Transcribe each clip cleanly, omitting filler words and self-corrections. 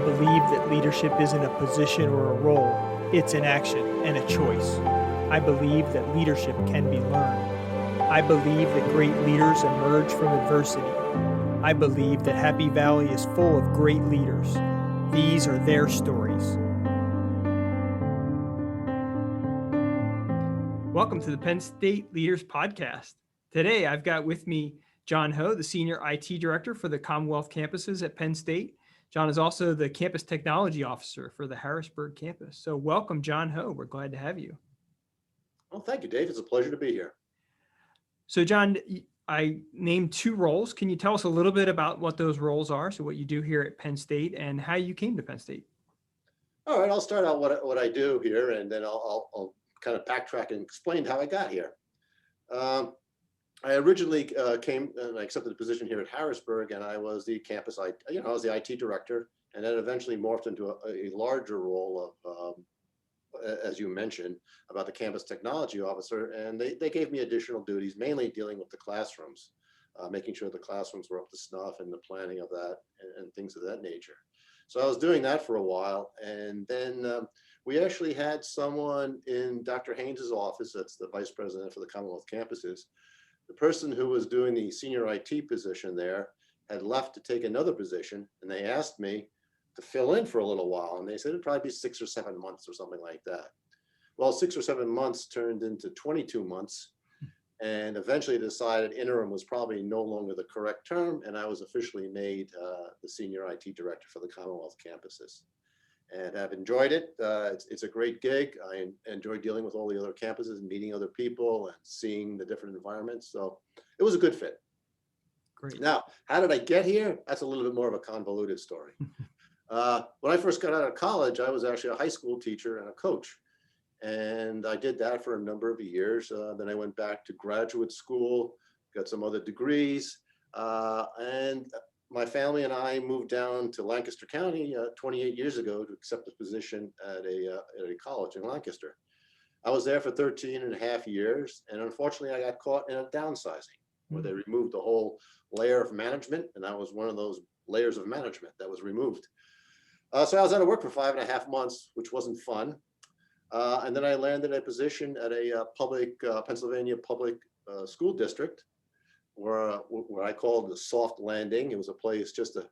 believe that leadership isn't a position or a role, it's an action and a choice. I believe that leadership can be learned. I believe that great leaders emerge from adversity. I believe that Happy Valley is full of great leaders. These are their stories. Welcome to the Penn State Leaders Podcast. Today, I've got with me John Ho, the Senior IT Director for the Commonwealth campuses at Penn State. John is also the Campus Technology Officer for the Harrisburg campus. So welcome, John Ho. We're glad to have you. Well, thank you, Dave. It's a pleasure to be here. So, John, I named two roles. Can you tell us a little bit about what those roles are? So what you do here at Penn State and how you came to Penn State? All right, I'll start out what I do here, and then I'll kind of backtrack and explain how I got here. I originally came and I accepted the position here at Harrisburg, and I was the campus, I was the IT director, and then eventually morphed into a larger role of, as you mentioned, about the campus technology officer, and they gave me additional duties, mainly dealing with the classrooms, making sure the classrooms were up to snuff and the planning of that and things of that nature. So I was doing that for a while, and then we actually had someone in Dr. Haynes's office, that's the vice president for the Commonwealth campuses. The person who was doing the senior IT position there had left to take another position, and they asked me to fill in for a little while, and they said it'd probably be 6 or 7 months or something like that. Well, 6 or 7 months turned into 22 months, and eventually decided interim was probably no longer the correct term, and I was officially made the senior IT director for the Commonwealth campuses. And I've enjoyed it. It's a great gig. I enjoy dealing with all the other campuses and meeting other people and seeing the different environments. So it was a good fit. Great. Now, how did I get here? That's a little bit more of a convoluted story. When I first got out of college, I was actually a high school teacher and a coach. And I did that for a number of years. Then I went back to graduate school, got some other degrees, and my family and I moved down to Lancaster County 28 years ago to accept a position at a college in Lancaster. I was there for 13 and a half years, and unfortunately I got caught in a downsizing where they removed the whole layer of management, and I was one of those layers of management that was removed. So I was out of work for 5.5 months, which wasn't fun. And then I landed a position at a Pennsylvania public school district, where I called the soft landing. It was a place just to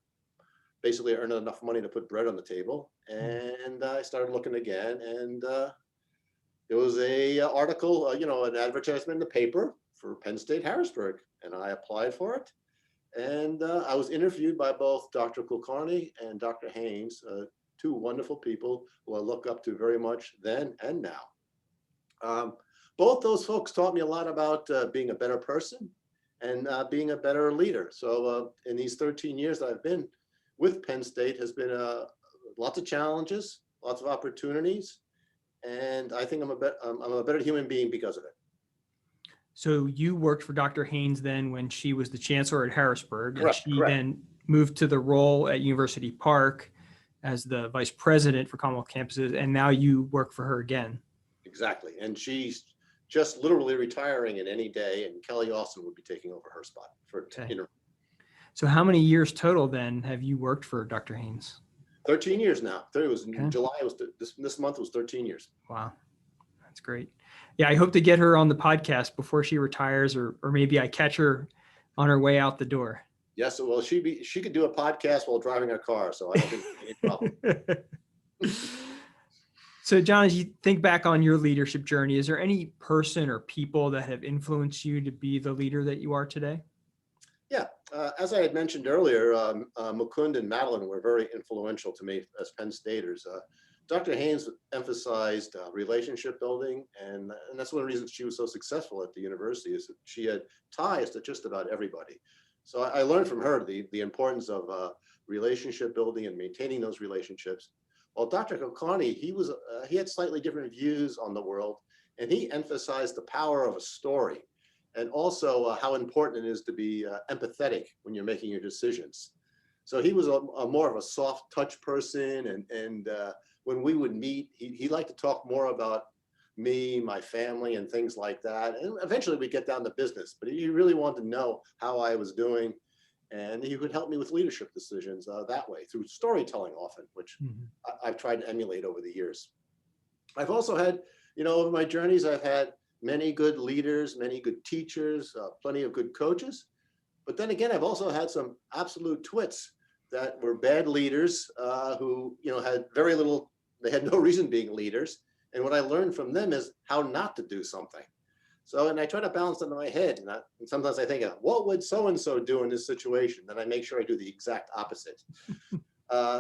basically earn enough money to put bread on the table. And I started looking again, and there was a article, an advertisement in the paper for Penn State Harrisburg, and I applied for it. And I was interviewed by both Dr. Kulkarni and Dr. Haynes, two wonderful people who I look up to very much then and now. Both those folks taught me a lot about being a better person and being a better leader. So in these 13 years that I've been with Penn State has been lots of challenges, lots of opportunities, and I think I'm a better human being because of it. So you worked for Dr. Haynes then when she was the chancellor at Harrisburg, Correct, and she correct. then moved to the role at University Park as the vice president for Commonwealth campuses, and now you work for her again. Exactly, and she's just literally retiring in any day, and Kelly Austin would be taking over her spot for interim. So how many years total then have you worked for Dr. Haynes? 13 years now. It was in July. It was this month was 13 years. Wow, that's great. Yeah, I hope to get her on the podcast before she retires, or maybe I catch her on her way out the door. Yes, well, she could do a podcast while driving a car, so I don't think there's any problem. So, John, as you think back on your leadership journey, is there any person or people that have influenced you to be the leader that you are today? Yeah, as I had mentioned earlier, Mukund and Madeline were very influential to me as Penn Staters. Dr. Haynes emphasized relationship building, and that's one of the reasons she was so successful at the university, is that she had ties to just about everybody. So I learned from her the importance of relationship building and maintaining those relationships. While Dr. Kulkarni, he had slightly different views on the world, and he emphasized the power of a story, and also how important it is to be empathetic when you're making your decisions. So he was a more of a soft touch person, and when we would meet, he liked to talk more about me, my family, and things like that. And eventually we get down to business, but he really wanted to know how I was doing. And he would help me with leadership decisions that way, through storytelling often, which I've tried to emulate over the years. I've also had, over my journeys, I've had many good leaders, many good teachers, plenty of good coaches. But then again, I've also had some absolute twits that were bad leaders who, had very little, they had no reason being leaders. And what I learned from them is how not to do something. So, and I try to balance it in my head. And sometimes I think, what would so-and-so do in this situation? Then I make sure I do the exact opposite.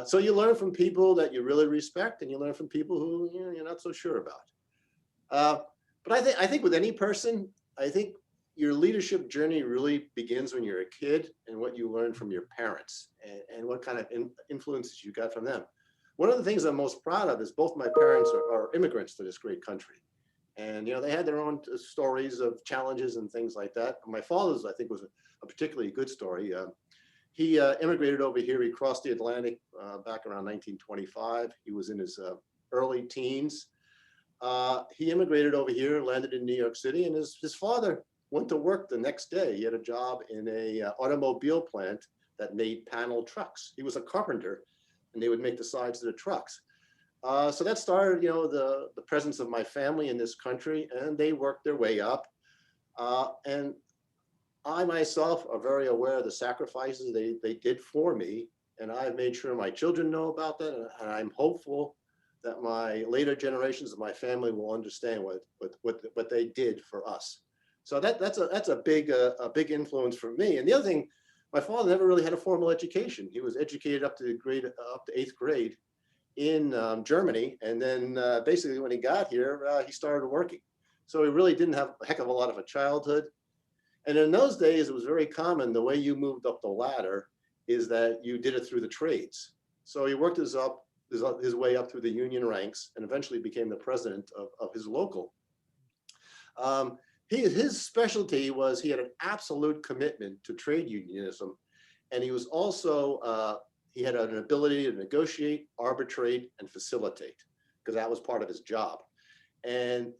So you learn from people that you really respect, and you learn from people who you're not so sure about. But I think with any person, I think your leadership journey really begins when you're a kid, and what you learn from your parents, and what kind of influences you got from them. One of the things I'm most proud of is both my parents are immigrants to this great country. And, they had their own stories of challenges and things like that. My father's, I think, was a particularly good story. He immigrated over here. He crossed the Atlantic back around 1925. He was in his early teens. He immigrated over here, landed in New York City, and his father went to work the next day. He had a job in a automobile plant that made panel trucks. He was a carpenter, and they would make the sides of the trucks. So that started, the presence of my family in this country, and they worked their way up. And I myself are very aware of the sacrifices they did for me, and I've made sure my children know about that. And I'm hopeful that my later generations of my family will understand what they did for us. So that's a big influence for me. And the other thing, my father never really had a formal education. He was educated up to 8th grade in Germany, and then basically when he got here, he started working. So he really didn't have a heck of a lot of a childhood. And in those days, it was very common, the way you moved up the ladder is that you did it through the trades. So he worked his way up through the union ranks, and eventually became the president of his local. His specialty was he had an absolute commitment to trade unionism, and he was also he had an ability to negotiate, arbitrate, and facilitate, because that was part of his job. And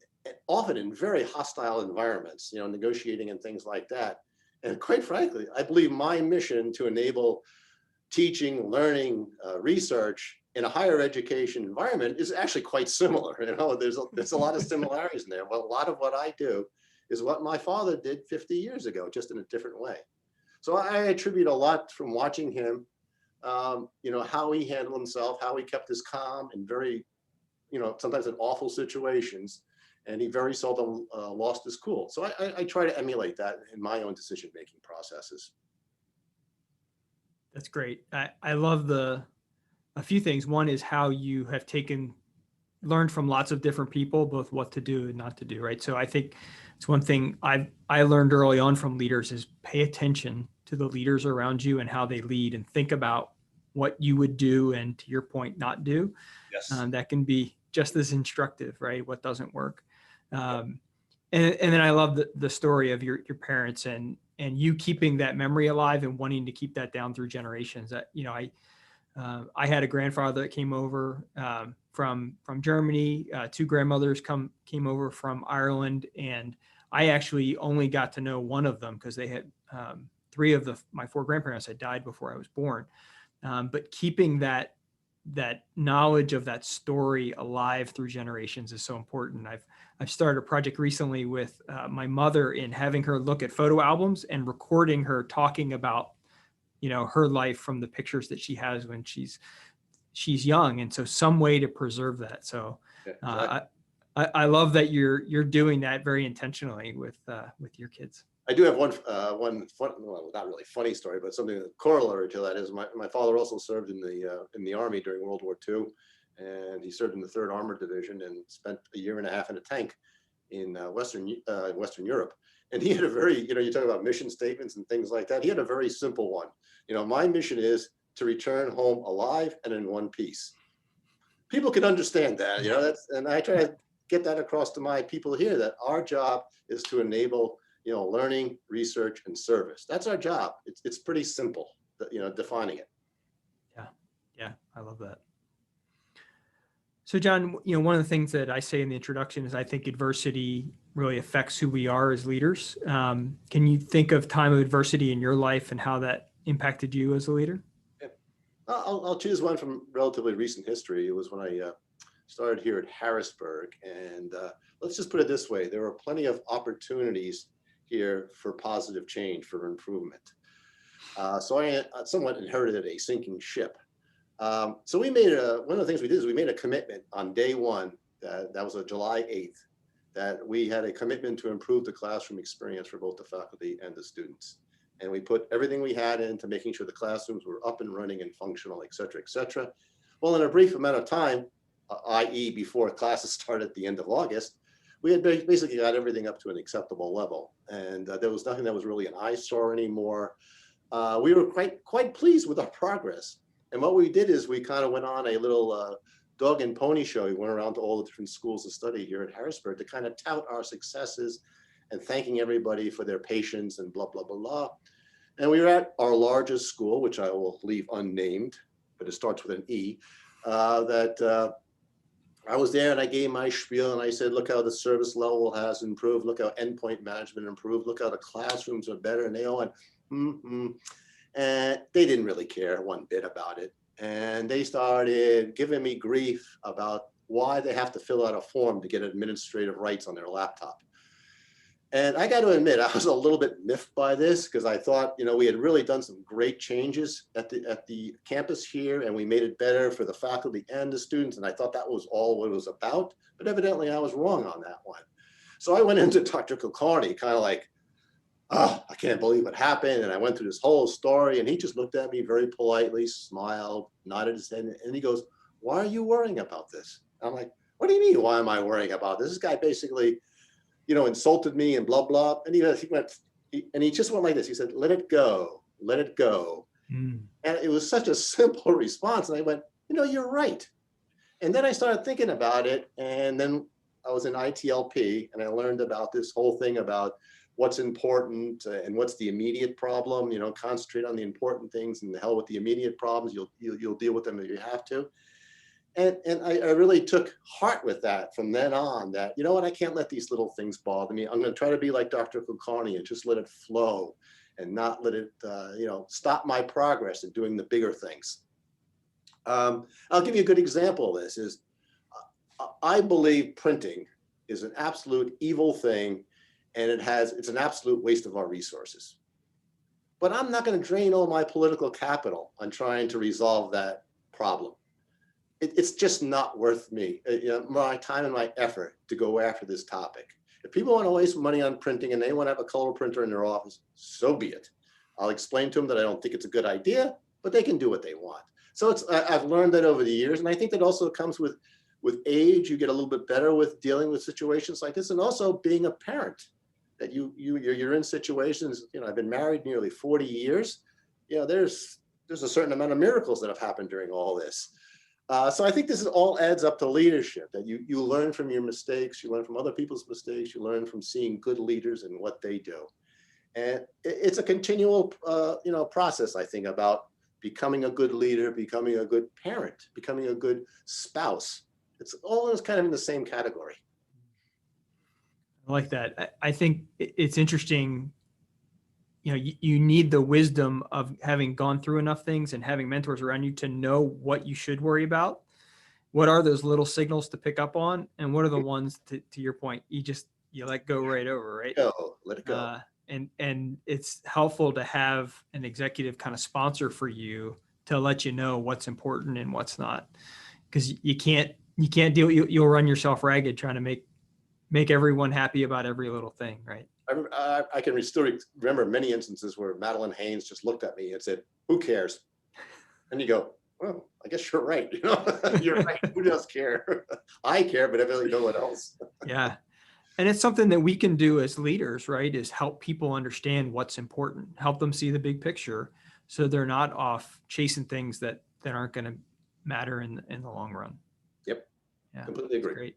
often in very hostile environments, negotiating and things like that. And quite frankly, I believe my mission to enable teaching, learning, research in a higher education environment is actually quite similar. There's a lot of similarities in there. Well, a lot of what I do is what my father did 50 years ago, just in a different way. So I attribute a lot from watching him, how he handled himself, how he kept his calm in very, sometimes in awful situations, and he very seldom lost his cool. So I try to emulate that in my own decision-making processes. That's great. I love a few things. One is how you have learned from lots of different people, both what to do and not to do, right? So I think it's one thing I learned early on from leaders is pay attention to the leaders around you and how they lead, and think about what you would do, and to your point, not do. Yes. That can be just as instructive, right? What doesn't work. And then I love the story of your parents and you keeping that memory alive and wanting to keep that down through generations. I had a grandfather that came over from Germany. Two grandmothers came over from Ireland, and I actually only got to know one of them because they had three of my four grandparents had died before I was born. But keeping that knowledge of that story alive through generations is so important. I've started a project recently with my mother in having her look at photo albums and recording her talking about, her life from the pictures that she has when she's young. And so some way to preserve that. So I love that you're doing that very intentionally with your kids. I do have one fun, well, not really funny story, but something corollary to that is my father also served in the Army during World War II, and he served in the 3rd Armored Division and spent a year and a half in a tank in Western Europe. And he had a very, you talk about mission statements and things like that. He had a very simple one. My mission is to return home alive and in one piece. People can understand that, and I try to get that across to my people here, that our job is to enable learning, research, and service. That's our job. It's pretty simple, defining it. Yeah, I love that. So John, one of the things that I say in the introduction is I think adversity really affects who we are as leaders. Can you think of time of adversity in your life and how that impacted you as a leader? Yeah. I'll choose one from relatively recent history. It was when I started here at Harrisburg. And let's just put it this way. There were plenty of opportunities here for positive change, for improvement. So I somewhat inherited a sinking ship. So we made one of the things we did is we made a commitment on day one, that was a July 8th, that we had a commitment to improve the classroom experience for both the faculty and the students. And we put everything we had into making sure the classrooms were up and running and functional, et cetera, et cetera. Well, in a brief amount of time, i.e. before classes started at the end of August, we had basically got everything up to an acceptable level. And there was nothing that was really an eyesore anymore. We were quite pleased with our progress. And what we did is we kind of went on a little dog and pony show. We went around to all the different schools of study here at Harrisburg to kind of tout our successes and thanking everybody for their patience and blah, blah, blah, blah. And we were at our largest school, which I will leave unnamed, but it starts with an E, I was there and I gave my spiel and I said, look how the service level has improved. Look how endpoint management improved. Look how the classrooms are better. And they all went, and they didn't really care one bit about it. And they started giving me grief about why they have to fill out a form to get administrative rights on their laptop. And I got to admit, I was a little bit miffed by this because I thought, we had really done some great changes at the campus here, and we made it better for the faculty and the students. And I thought that was all what it was about. But evidently, I was wrong on that one. So I went into Dr. Kulkarni kind of like, oh, I can't believe what happened. And I went through this whole story, and he just looked at me very politely, smiled, nodded his head, and he goes, why are you worrying about this? I'm like, what do you mean, why am I worrying about this? This guy basically, insulted me and blah, blah. And he just went like this. He said, let it go, let it go. And it was such a simple response. And I went, you're right. And then I started thinking about it. And then I was in ITLP and I learned about this whole thing about what's important and what's the immediate problem, concentrate on the important things and the hell with the immediate problems. You'll deal with them if you have to. And I really took heart with that from then on, that, I can't let these little things bother me. I'm going to try to be like Dr. Kulkarni and just let it flow and not let it, stop my progress in doing the bigger things. I'll give you a good example of this. I believe printing is an absolute evil thing, and it's an absolute waste of our resources. But I'm not going to drain all my political capital on trying to resolve that problem. It's just not worth my time and my effort to go after this topic. If people want to waste money on printing and they want to have a color printer in their office, so be it. I'll explain to them that I don't think it's a good idea, but they can do what they want. So I've learned that over the years, and I think that also comes with age. You get a little bit better with dealing with situations like this, and also being a parent. That you're in situations. I've been married nearly 40 years. There's a certain amount of miracles that have happened during all this. So I think this all adds up to leadership, that you learn from your mistakes, you learn from other people's mistakes, you learn from seeing good leaders and what they do. And it's a continual, process, I think, about becoming a good leader, becoming a good parent, becoming a good spouse. It's all kind of in the same category. I like that. I think it's interesting. You need the wisdom of having gone through enough things and having mentors around you to know what you should worry about. What are those little signals to pick up on? And what are the ones, to your point, you let go right over, right? Let it go. And it's helpful to have an executive kind of sponsor for you to let you know what's important and what's not. Because you can't you'll run yourself ragged trying to make everyone happy about every little thing, right? I can still remember many instances where Madeline Haynes just looked at me and said, who cares? And you go, well, I guess you're right. You're right. Who does care? I care, but evidently no one else. Yeah. And it's something that we can do as leaders, right? Is help people understand what's important, help them see the big picture so they're not off chasing things that aren't going to matter in the long run. Yep. Yeah. Completely agree. Great.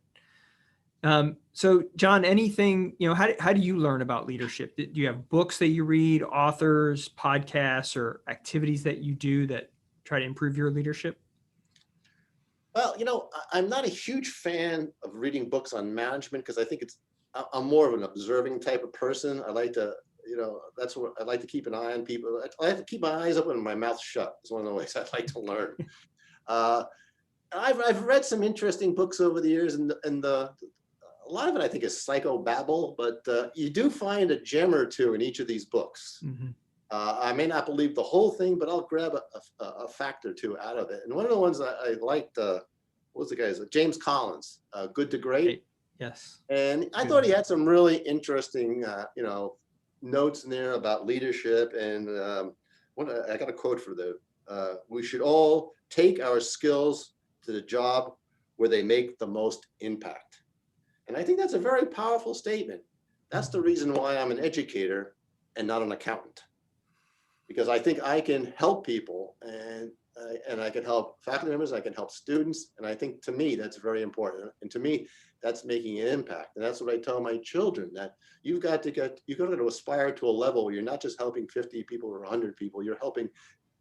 So John, anything, how do you learn about leadership? Do you have books that you read, authors, podcasts, or activities that you do that try to improve your leadership? Well, I'm not a huge fan of reading books on management because I think I'm more of an observing type of person. I like to that's what I like to keep an eye on people. I have to keep my eyes open and my mouth shut. It's one of the ways I like to learn. Uh, I've read some interesting books over the years, and a lot of it I think is psychobabble, but you do find a gem or two in each of these books. Mm-hmm. I may not believe the whole thing, but I'll grab a fact or two out of it. And one of the ones I liked, what was the guy's? James Collins, Good to Great. Yes. And I thought he had some really interesting, notes in there about leadership. And I got a quote for we should all take our skills to the job where they make the most impact. And I think that's a very powerful statement. That's the reason why I'm an educator and not an accountant, because I think I can help people, and I can help faculty members, I can help students. And I think, to me, that's very important. And to me, that's making an impact. And that's what I tell my children, that you've got to aspire to a level where you're not just helping 50 people or 100 people, you're helping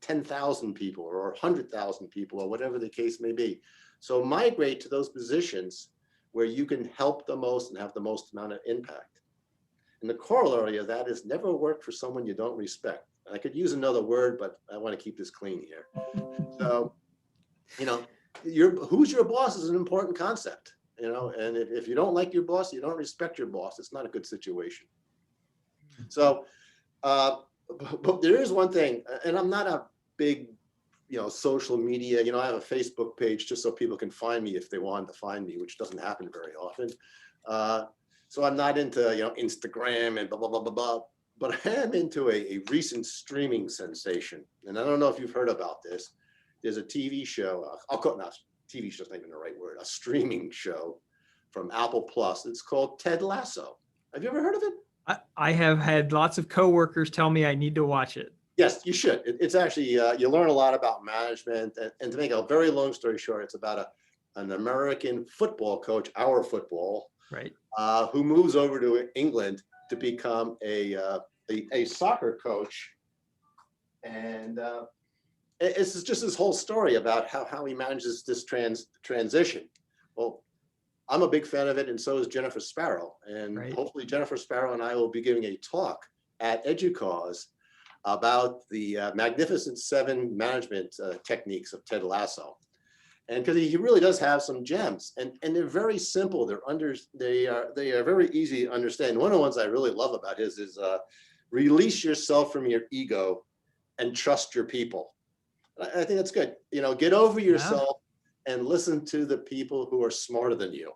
10,000 people or 100,000 people, or whatever the case may be. So migrate to those positions where you can help the most and have the most amount of impact. And the corollary of that is never work for someone you don't respect. I could use another word, but I want to keep this clean here. So, who's your boss is an important concept, and if you don't like your boss, you don't respect your boss, it's not a good situation. So, but there is one thing, and I'm not a big, social media, I have a Facebook page just so people can find me if they wanted to find me, which doesn't happen very often. So I'm not into, Instagram and blah, blah, blah, blah, blah. But I am into a recent streaming sensation. And I don't know if you've heard about this. There's a TV show, TV show's not even the right word, a streaming show from Apple Plus. It's called Ted Lasso. Have you ever heard of it? I have had lots of coworkers tell me I need to watch it. Yes, you should. It's actually, you learn a lot about management. And to make a very long story short, it's about an American football coach, our football, right, who moves over to England to become a soccer coach. And it's just this whole story about how he manages this transition. Well, I'm a big fan of it, and so is Jennifer Sparrow. And hopefully Jennifer Sparrow and I will be giving a talk at EDUCAUSE about the Magnificent Seven management techniques of Ted Lasso. And because he really does have some gems, and they're very simple. They are very easy to understand. One of the ones I really love about his is release yourself from your ego and trust your people. I think that's good. Get over yourself and listen to the people who are smarter than you.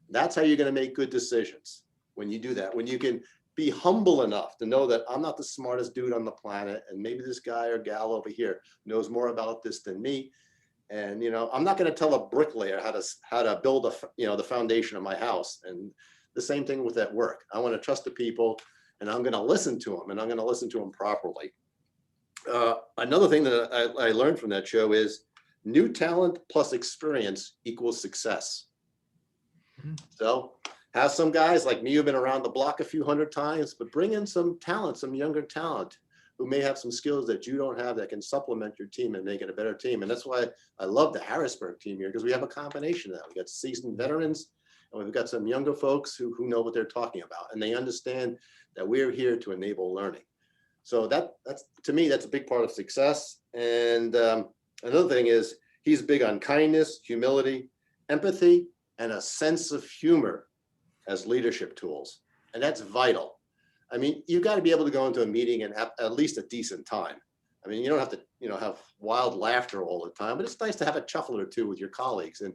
That's how you're going to make good decisions. When you do that, when you can be humble enough to know that I'm not the smartest dude on the planet, and maybe this guy or gal over here knows more about this than me. And I'm not going to tell a bricklayer how to build the foundation of my house. And the same thing with that work. I want to trust the people, and I'm going to listen to them, and I'm going to listen to them properly. Another thing that I learned from that show is new talent plus experience equals success. Mm-hmm. So have some guys like me who've been around the block a few hundred times, but bring in some talent, some younger talent who may have some skills that you don't have that can supplement your team and make it a better team. And that's why I love the Harrisburg team here, because we have a combination of that. We got seasoned veterans, and we've got some younger folks who know what they're talking about, and they understand that we're here to enable learning. So that's to me, that's a big part of success. And another thing is he's big on kindness, humility, empathy, and a sense of humor as leadership tools. And that's vital. I mean, you've got to be able to go into a meeting and have at least a decent time. I mean, you don't have to, have wild laughter all the time, but it's nice to have a chuckle or two with your colleagues. And,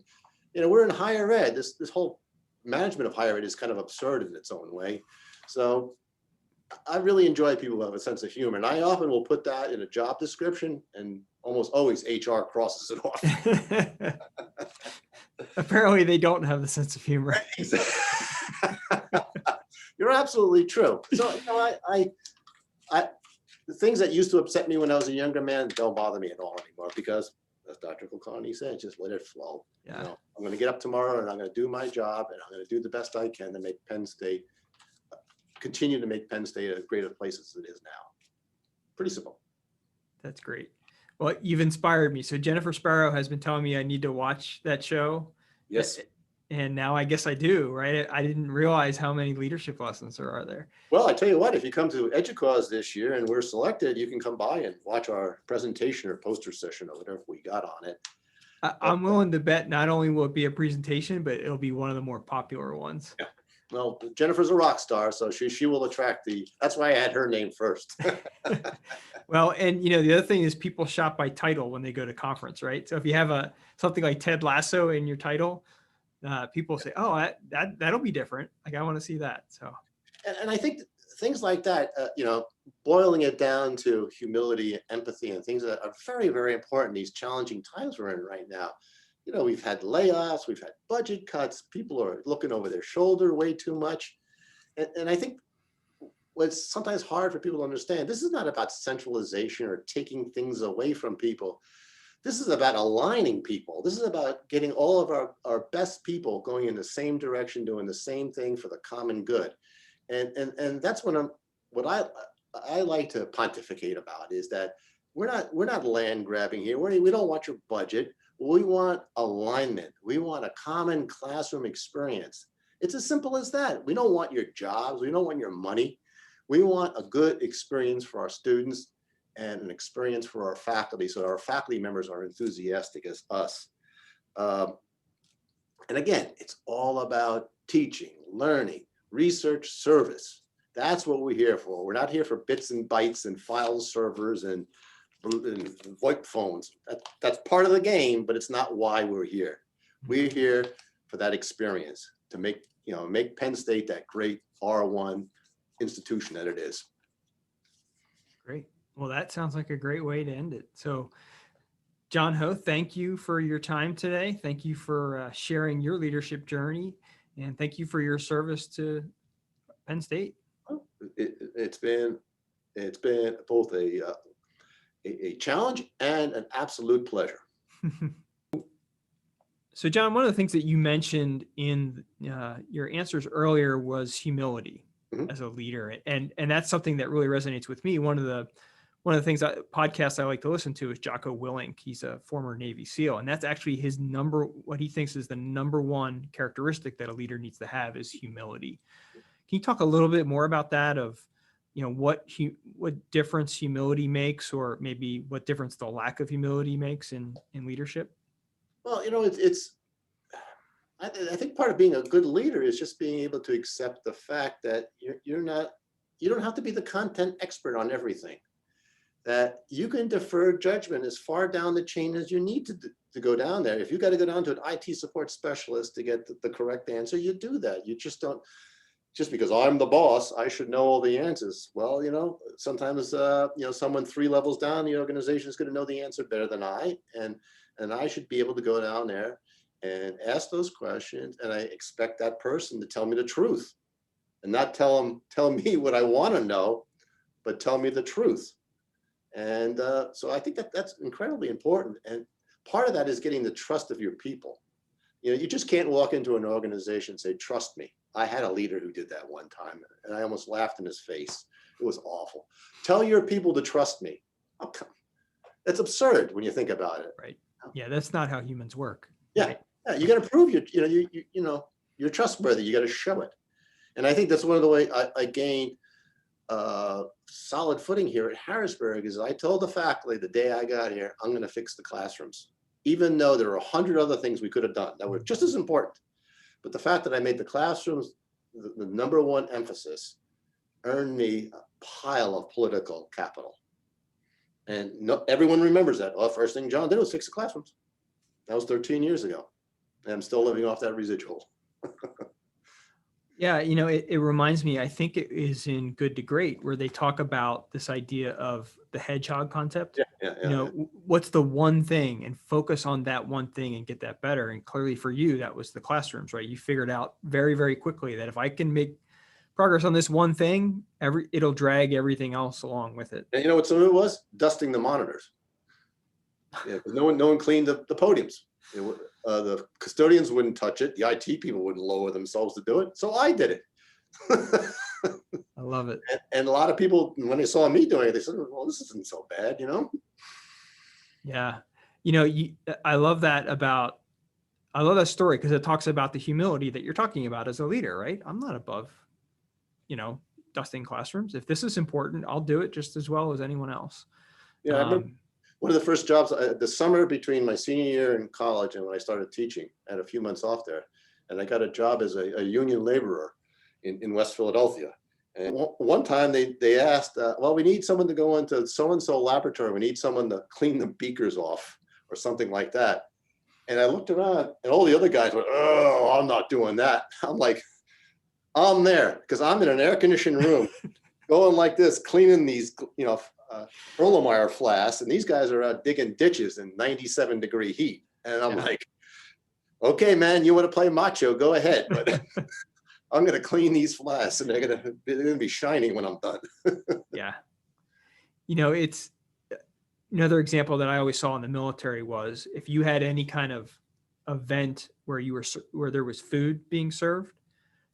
we're in higher ed. This whole management of higher ed is kind of absurd in its own way. So I really enjoy people who have a sense of humor. And I often will put that in a job description, and almost always HR crosses it off. Apparently they don't have the sense of humor. You're absolutely true. So I the things that used to upset me when I was a younger man don't bother me at all anymore, because as Dr. Kulkarni said, just let it flow. Yeah. I'm going to get up tomorrow and I'm going to do my job, and I'm going to do the best I can to make Penn State continue to make Penn State as great a place as it is now. Pretty simple. That's great. Well, you've inspired me. So Jennifer Sparrow has been telling me I need to watch that show. Yes. And now I guess I do, right? I didn't realize how many leadership lessons there are there. Well, I tell you what, if you come to EDUCAUSE this year and we're selected, you can come by and watch our presentation or poster session or whatever we got on it. I'm willing to bet not only will it be a presentation, but it'll be one of the more popular ones. Yeah. Well, Jennifer's a rock star, so she will attract that's why I had her name first. Well, and the other thing is people shop by title when they go to conference, right? So if you have something like Ted Lasso in your title, people say, oh, that'll be different. Like, I want to see that. So, and I think things like that, boiling it down to humility, empathy, and things that are very, very important in these challenging times we're in right now. We've had layoffs, we've had budget cuts, people are looking over their shoulder way too much. And I think what's sometimes hard for people to understand, this is not about centralization or taking things away from people. This is about aligning people. This is about getting all of our best people going in the same direction, doing the same thing for the common good. And that's what I like to pontificate about, is that we're not land grabbing here. We don't want your budget. We want alignment. We want a common classroom experience. It's as simple as that. We don't want your jobs. We don't want your money. We want a good experience for our students and an experience for our faculty, so our faculty members are enthusiastic as us. And again, it's all about teaching, learning, research, service. That's what we're here for. We're not here for bits and bytes and file servers and VoIP phones. That's part of the game, but it's not why we're here. We're here for that experience, to make Penn State that great R1 institution that it is. Great. Well, that sounds like a great way to end it. So, John Ho, thank you for your time today. Thank you for sharing your leadership journey, and thank you for your service to Penn State. It's been both a challenge and an absolute pleasure. So, John, one of the things that you mentioned in your answers earlier was humility as a leader, and that's something that really resonates with me. One of the podcasts I like to listen to is Jocko Willink. He's a former Navy SEAL, and that's actually what he thinks is the number one characteristic that a leader needs to have is humility. Can you talk a little bit more about that, of what difference humility makes, or maybe what difference the lack of humility makes in leadership? Well, I think part of being a good leader is just being able to accept the fact that you don't have to be the content expert on everything, that you can defer judgment as far down the chain as you need to go down there. If you got to go down to an IT support specialist to get the correct answer, you do that. You just don't, just because I'm the boss, I should know all the answers. Well, sometimes, someone 3 levels down the organization is going to know the answer better than I, and I should be able to go down there and ask those questions. And I expect that person to tell me the truth, and not tell me what I want to know, but tell me the truth. And so I think that's incredibly important. And part of that is getting the trust of your people. You just can't walk into an organization and say, trust me. I had a leader who did that one time, and I almost laughed in his face. It was awful. Tell your people to trust me. Oh, that's absurd when you think about it. Right. Yeah, that's not how humans work. Yeah. Right? Yeah, you got to prove you're trustworthy. You got to show it. And I think that's one of the ways I gained solid footing here at Harrisburg, is I told the faculty the day I got here, I'm going to fix the classrooms, even though there are 100 other things we could have done that were just as important. But the fact that I made the classrooms the number one emphasis earned me a pile of political capital. And everyone remembers that. Well, first thing John did was fix the classrooms. That was 13 years ago. And I'm still living off that residual. Yeah, it reminds me, I think it is in Good to Great, where they talk about this idea of the hedgehog concept. Yeah. What's the one thing, and focus on that one thing and get that better. And clearly for you, that was the classrooms, right? You figured out very, very quickly that if I can make progress on this one thing, it'll drag everything else along with it. And you know what some of it was? Dusting the monitors. Yeah, no one cleaned the podiums. The custodians wouldn't touch it. The IT people wouldn't lower themselves to do it. So I did it. I love it. And a lot of people, when they saw me doing it, they said, well, this isn't so bad, Yeah. I love that about I love that story because it talks about the humility that you're talking about as a leader, right? I'm not above, dusting classrooms. If this is important, I'll do it just as well as anyone else. Yeah, I remember one of the first jobs, the summer between my senior year in college and when I started teaching, I had a few months off there, and I got a job as a union laborer in West Philadelphia. And one time they asked, well, we need someone to go into so-and-so laboratory. We need someone to clean the beakers off or something like that. And I looked around and all the other guys went, oh, I'm not doing that. I'm like, I'm there because I'm in an air conditioned room going like this, cleaning these, Erlenmeyer flasks. And these guys are out digging ditches in 97-degree heat. And I'm like, okay, man, you want to play macho, go ahead. But I'm going to clean these flasks and they're going to be shining when I'm done. Yeah. It's another example that I always saw in the military was if you had any kind of event where where there was food being served,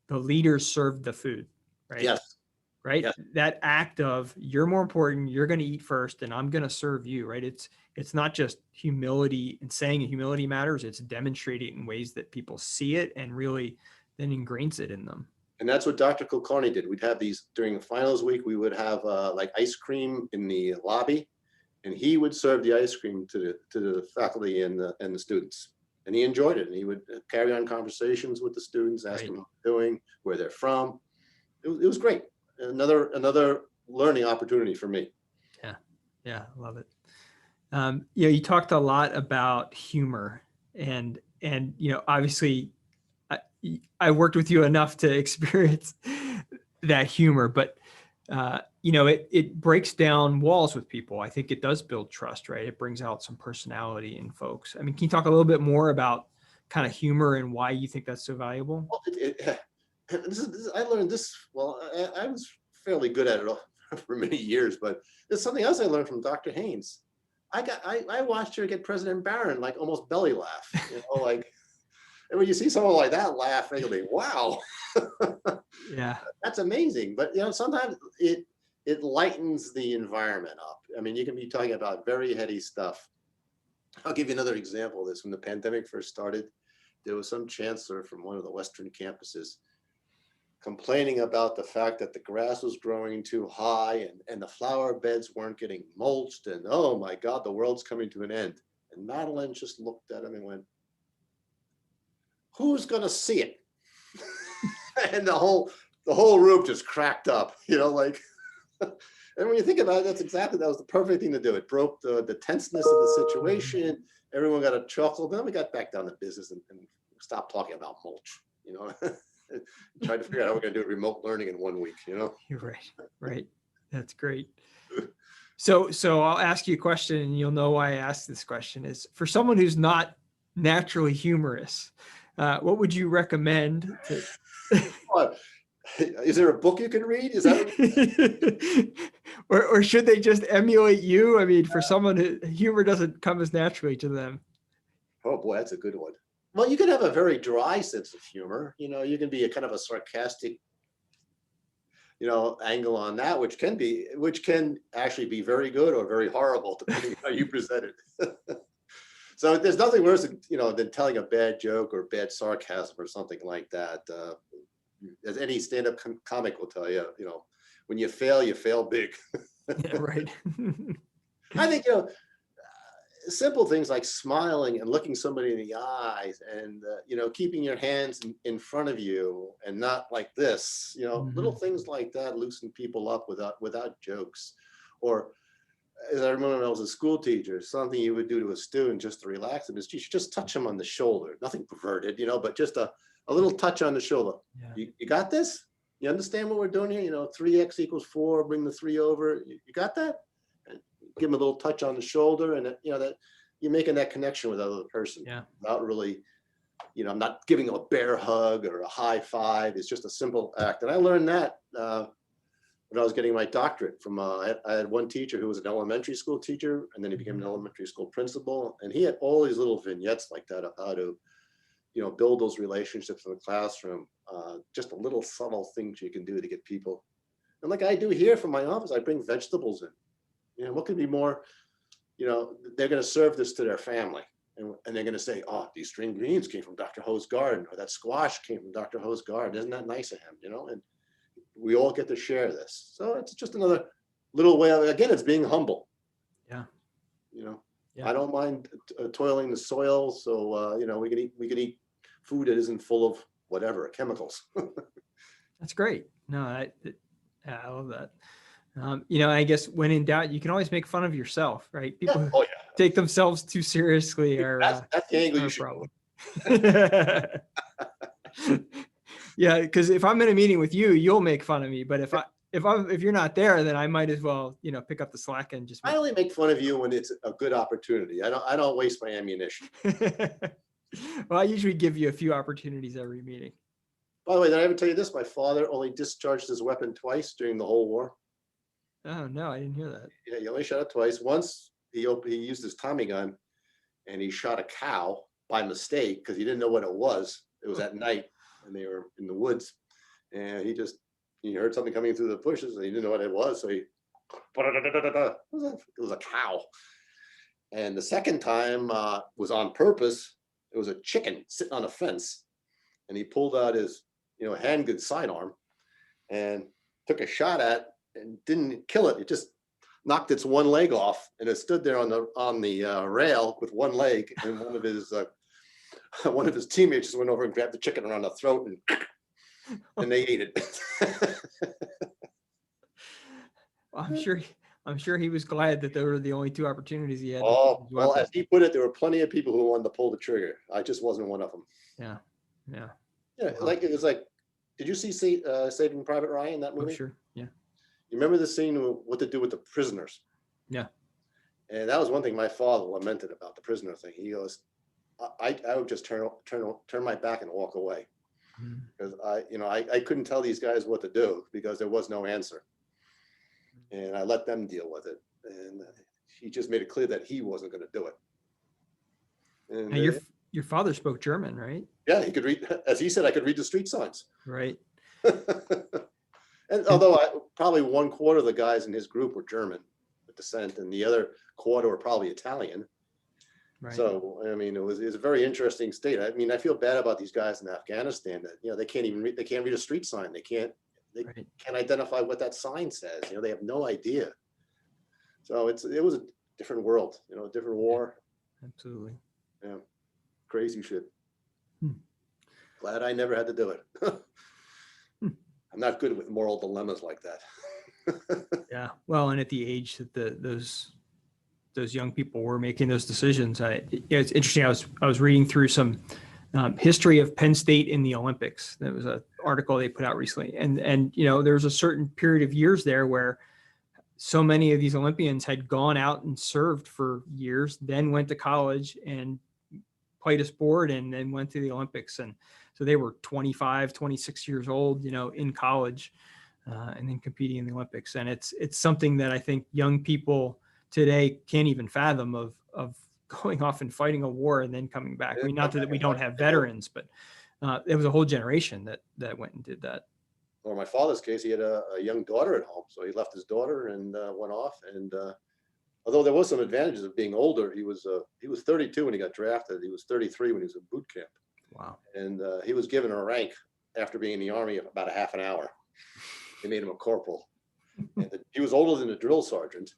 the leaders served the food, right? Yes. Right. Yes. That act of you're more important, you're going to eat first and I'm going to serve you, right? It's not just humility and saying humility matters. It's demonstrating in ways that people see it and really then ingrains it in them. And that's what Dr. Kulkarni did. We'd have these during the finals week, we would have like ice cream in the lobby. And he would serve the ice cream to the faculty and the students, and he enjoyed it. And he would carry on conversations with the students, ask them how they're doing, where they're from. It was great. Another learning opportunity for me. Yeah, love it. You talked a lot about humor, and obviously, I worked with you enough to experience that humor, but. It breaks down walls with people. I think it does build trust, right? It brings out some personality in folks. I mean, can you talk a little bit more about kind of humor and why you think that's so valuable? Well, I learned this, well, I was fairly good at it for many years, but there's something else I learned from Dr. Haynes. I watched her get President Barron like almost belly laugh, like, and when you see someone like that laugh, you'll be, wow. Yeah, that's amazing. But sometimes it lightens the environment up. I mean, you can be talking about very heady stuff. I'll give you another example of this. When the pandemic first started, there was some chancellor from one of the Western campuses complaining about the fact that the grass was growing too high and the flower beds weren't getting mulched. And oh my God, the world's coming to an end. And Madeline just looked at him and went, who's going to see it? And the whole room just cracked up, like, and when you think about it, that was the perfect thing to do. It broke the tenseness of the situation. Everyone got a chuckle. Then we got back down to business and stopped talking about mulch, tried to figure out how we're going to do remote learning in 1 week, You're right. That's great. So I'll ask you a question and you'll know why I asked this question is for someone who's not naturally humorous, what would you recommend to... Is there a book you can read? Is that or should they just emulate you? I mean, for someone who humor doesn't come as naturally to them. Oh boy, that's a good one. Well, you can have a very dry sense of humor. You can be a kind of a sarcastic, angle on that, which can actually be very good or very horrible depending on how you present it. So there's nothing worse than telling a bad joke or bad sarcasm or something like that. As any stand-up comic will tell you, when you fail big. Yeah, right. I think, simple things like smiling and looking somebody in the eyes and, keeping your hands in front of you and not like this, little things like that loosen people up without jokes. Or as I remember when I was a school teacher, something you would do to a student just to relax them is you should just touch them on the shoulder, nothing perverted, but just a little touch on the shoulder. Yeah. You got this? You understand what we're doing here? 3x equals 4, bring the 3 over. You got that? And give them a little touch on the shoulder and, that you're making that connection with the other person. Yeah. Without really, I'm not giving them a bear hug or a high five. It's just a simple act. And I learned that when I was getting my doctorate from, I had one teacher who was an elementary school teacher, and then he became an elementary school principal. And he had all these little vignettes like that of how to, build those relationships in the classroom, just a little subtle things you can do to get people. And like I do here from my office, I bring vegetables in. What could be more, they're going to serve this to their family. And they're going to say, oh, these string beans came from Dr. Ho's garden, or that squash came from Dr. Ho's garden. Isn't that nice of him? And we all get to share this. So it's just another little way of, again, it's being humble. Yeah. I don't mind toiling the soil. So, we can eat food that isn't full of whatever chemicals. That's great. No, I love that. I guess when in doubt, you can always make fun of yourself, right? People who take themselves too seriously are that's the angle you should problem. Yeah, because if I'm in a meeting with you, you'll make fun of me. But if you're not there, then I might as well, pick up the slack and just. I only make fun of you when it's a good opportunity. I don't waste my ammunition. Well, I usually give you a few opportunities every meeting. By the way, did I ever tell you this? My father only discharged his weapon twice during the whole war. Oh no, I didn't hear that. Yeah, he only shot it twice. Once he used his Tommy gun and he shot a cow by mistake because he didn't know what it was. It was at night and they were in the woods, and he heard something coming through the bushes and he didn't know what it was. So it was a cow. And the second time was on purpose. It was a chicken sitting on a fence, and he pulled out his handgun sidearm and took a shot at and didn't kill it. It just knocked its one leg off, and it stood there on the rail with one leg. And one of his teammates just went over and grabbed the chicken around the throat, and they ate it. Well, I'm sure he was glad that there were the only two opportunities he had. Oh, well, as he put it, there were plenty of people who wanted to pull the trigger. I just wasn't one of them. Yeah. Yeah. Like it was like, did you see Saving Private Ryan, that movie? Oh, sure. Yeah. You remember the scene what to do with the prisoners? Yeah. And that was one thing my father lamented about the prisoner thing. He goes, I would just turn my back and walk away, because I couldn't tell these guys what to do because there was no answer, and I let them deal with it. And he just made it clear that he wasn't going to do it. And now your father spoke German, right? Yeah, he could read, as he said, I could read the street signs. Right. And although probably 1/4 of the guys in his group were German with descent, and the other quarter were probably Italian. Right. So, I mean, it was a very interesting state. I mean, I feel bad about these guys in Afghanistan that, they can't even read, they can't read a street sign. They can't identify what that sign says. They have no idea. So it was a different world, a different war. Absolutely. Yeah. Crazy shit. Glad I never had to do it. I'm not good with moral dilemmas like that. Yeah. Well, and at the age that those young people were making those decisions, it's interesting. I was reading through some history of Penn State in the Olympics. That was an article they put out recently, and there's a certain period of years there where so many of these Olympians had gone out and served for years, then went to college and played a sport, and then went to the Olympics. And so they were 25, 26 years old, in college, and then competing in the Olympics. And it's something that I think young people today can't even fathom of going off and fighting a war and then coming back. I mean, not that we don't have veterans, but it was a whole generation that went and did that. Or in my father's case, he had a young daughter at home, so he left his daughter and went off. And although there was some advantages of being older, he was 32 when he got drafted. He was 33 when he was in boot camp. Wow. And he was given a rank after being in the Army of about a half an hour. They made him a corporal. And he was older than the drill sergeant.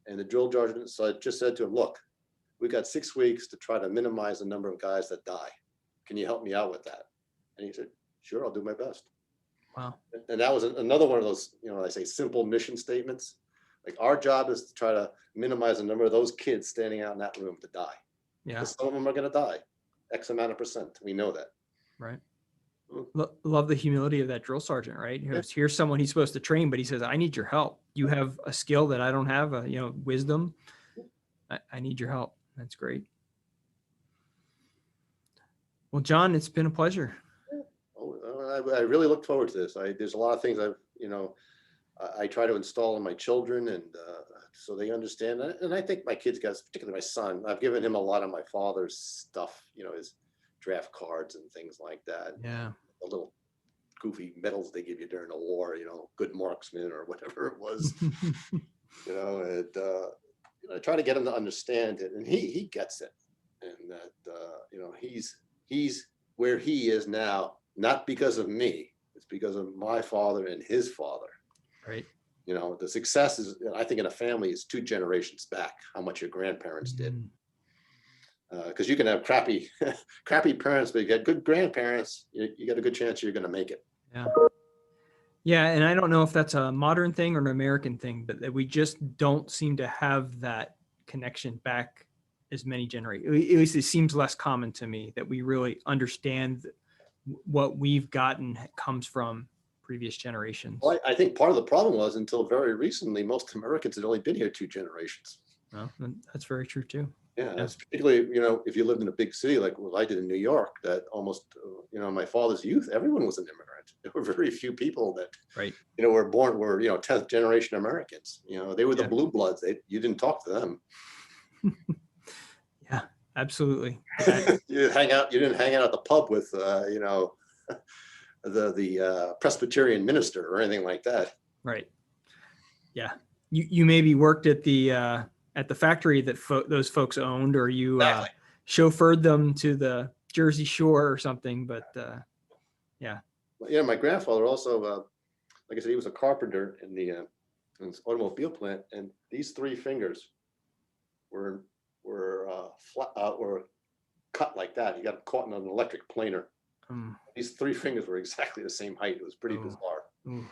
And the drill sergeant just said to him, look, we got 6 weeks to try to minimize the number of guys that die. Can you help me out with that? And he said, sure, I'll do my best. Wow. And that was another one of those, I say simple mission statements. Like, our job is to try to minimize the number of those kids standing out in that room to die. Yeah. Because some of them are going to die, X amount of percent. We know that. Right. Love the humility of that drill sergeant, right? Here's someone he's supposed to train, but he says, I need your help. You have a skill that I don't have, wisdom. I need your help. That's great. Well, John, it's been a pleasure. I really look forward to this. There's a lot of things I try to install in my children, and so they understand. And I think my kids, particularly my son, I've given him a lot of my father's stuff, his draft cards and things like that. Yeah. The little goofy medals they give you during the war, good marksman or whatever it was. I try to get him to understand it, and he gets it. And that, he's where he is now, not because of me. It's because of my father and his father. Right. The success is, I think, in a family is 2 generations back, how much your grandparents did. Because you can have crappy parents, but you get good grandparents, you got a good chance you're going to make it. Yeah. Yeah. And I don't know if that's a modern thing or an American thing, but that we just don't seem to have that connection back as many generations. At least it seems less common to me that we really understand what we've gotten comes from previous generations. Well, I think part of the problem was, until very recently, most Americans had only been here 2 generations. Well, that's very true too. Yeah, that's particularly, if you lived in a big city like what I did in New York, that almost, my father's youth, everyone was an immigrant. There were very few people that, right, were 10th generation Americans. They were the blue bloods. You didn't talk to them. Yeah, absolutely. You didn't hang out at the pub with, the Presbyterian minister or anything like that. Right. Yeah. You maybe worked at the factory that those folks owned, or you Exactly. chauffeured them to the Jersey Shore or something. But yeah. My grandfather also, like I said, he was a carpenter in the automobile plant, and these 3 fingers were cut like that. He got caught in an electric planer. These 3 fingers were exactly the same height. It was pretty bizarre. And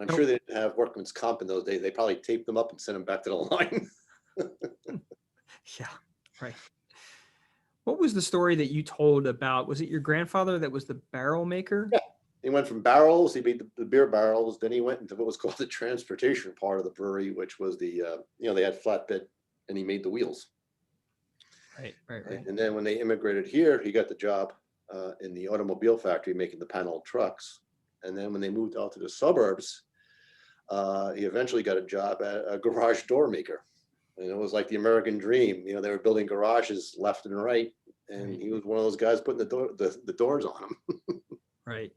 I'm sure they didn't have workman's comp in those days. They probably taped them up and sent them back to the line. Yeah, right. What was the story that you told about? Was it your grandfather that was the barrel maker? Yeah. He went from barrels, he made the beer barrels, then he went into what was called the transportation part of the brewery, which was the, they had flatbed, and he made the wheels. Right. And then when they immigrated here, he got the job in the automobile factory making the panel trucks. And then when they moved out to the suburbs, he eventually got a job at a garage door maker. And it was like the American dream. They were building garages left and right. And he was one of those guys putting the doors on them. Right.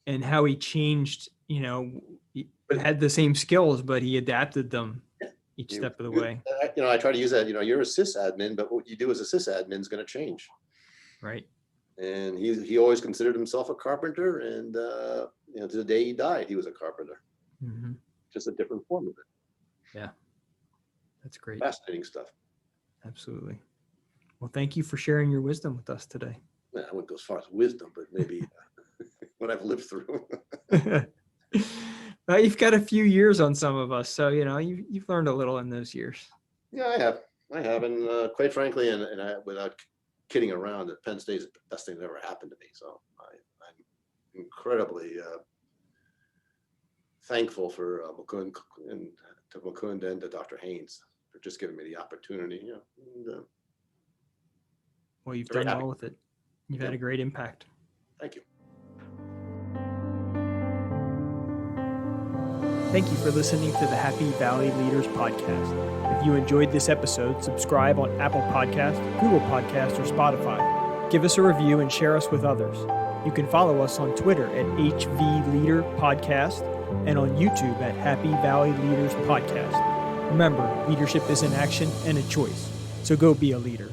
And how he changed, he had the same skills, but he adapted them each step of the way. I try to use that, you're a sysadmin, but what you do as a sysadmin is going to change. Right. And he always considered himself a carpenter, and to the day he died, he was a carpenter. Mm-hmm. Just a different form of it. Yeah, that's great. Fascinating stuff. Absolutely. Well, thank you for sharing your wisdom with us today. I wouldn't go as far as wisdom, but maybe what I've lived through. Well, you've got a few years on some of us, so you've learned a little in those years. Yeah, I have, and quite frankly, and without kidding around, that Penn State is the best thing that ever happened to me. So I'm incredibly thankful for Mukund and to Dr. Haynes for just giving me the opportunity. Well, you've done well with it. You've had a great impact. Thank you. Thank you for listening to the Happy Valley Leaders Podcast. If you enjoyed this episode, subscribe on Apple Podcasts, Google Podcasts, or Spotify. Give us a review and share us with others. You can follow us on Twitter at HV Leader Podcast and on YouTube at Happy Valley Leaders Podcast. Remember, leadership is an action and a choice, so go be a leader.